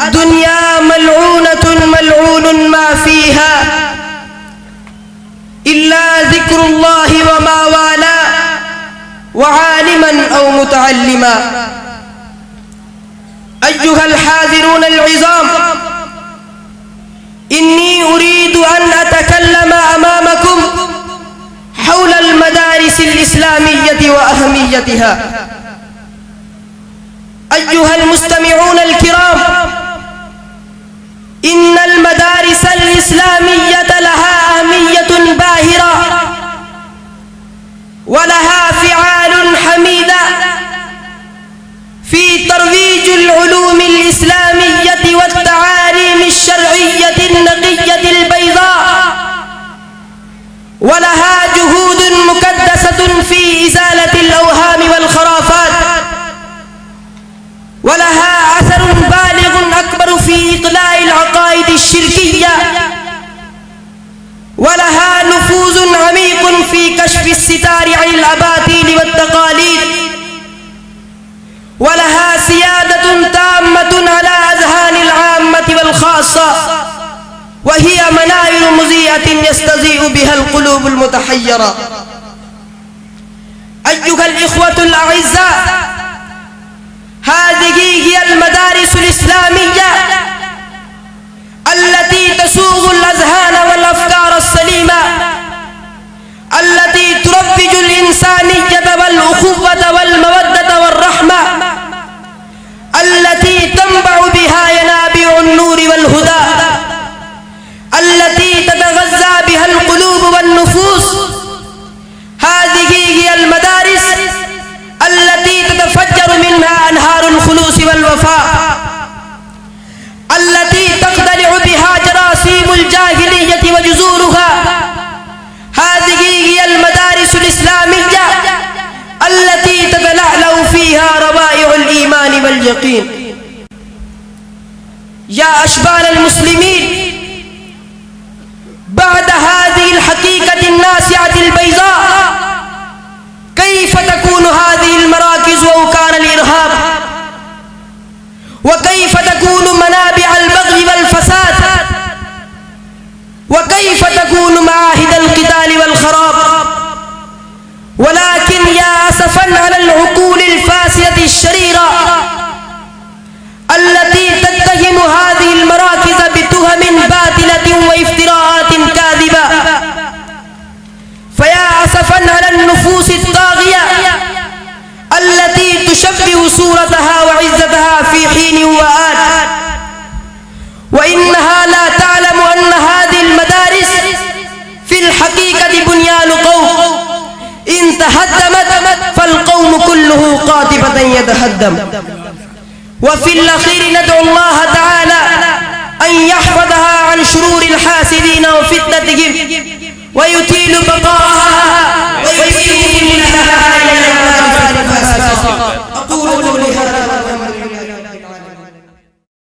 الدنيا ملعونة ملعون ما فيها إلا ذكر الله وما والاه وعالما أو متعلما. أيها الحاضرون العظام، إني أريد أن أتكلم أمامكم حول المدارس الإسلامية وأهميتها. أيها المستمعون الكرام، إن المدارس الإسلامية لها أهمية باهرة ولها فعال حميدة في ترويج العلوم الإسلامية والتعاليم الشرعية النقية البيضاء، ولها جهود مكدسة في إزالة الأوهام والخرافات، ولها أثر بالغ أكبر في إطلاع العقائد الشركية، ولها نفوذ عميق في كشف الستار عن الأباطيل والتقاليد، ولها سيادة تامة على أذهان العامة والخاصة، وهي مناير مضيئة يستضيء بها القلوب المتحيرة. أيها الإخوة الأعزاء، هذه هي المدارس الإسلامية التي تسوغ الأذهان والأفكار السليمة، التي تروج الإنسانية والأخوة والمودة والرحمة، التي تنبع بها ينابيع النور والهدى، التي تتغذى بها القلوب والنفوس. هذه هي المدارس التي تتفجر منها أنهار الخلوص والوفاء، التي تقتلع بها جراثيم الجاهلية وجذورها. هذه هي المدارس الإسلامية التي تتلألأ فيها روائع الإيمان واليقين. يا أشبال المسلمين، بعد هذه الحقيقة الناسعة البيضاء، كيف تكون هذه المراكز وأوكار الإرهاب؟ وكيف تكون منابع البغي والفساد؟ وكيف تكون معاهد القتال والخراب؟ ولكن يا أسفا على العقول الفاسدة الشريرة التي تتهم هذه المراكز بتهم باطلة وافتراءات كاذبة. فيا أسفا على النفوس الطاغية التي تشبه صورتها وعزتها في حين وآن، وإنها لا تعلم أن هذه المدارس في الحقيقة بنيان قوم إن تهدمت فالقوم كله قاطبة يتهدم. وفي الأخير ندعو الله تعالى أن يحفظها عن شرور الحاسدين وفتنتهم، ويطيل بقاءها ويبقي منها إلى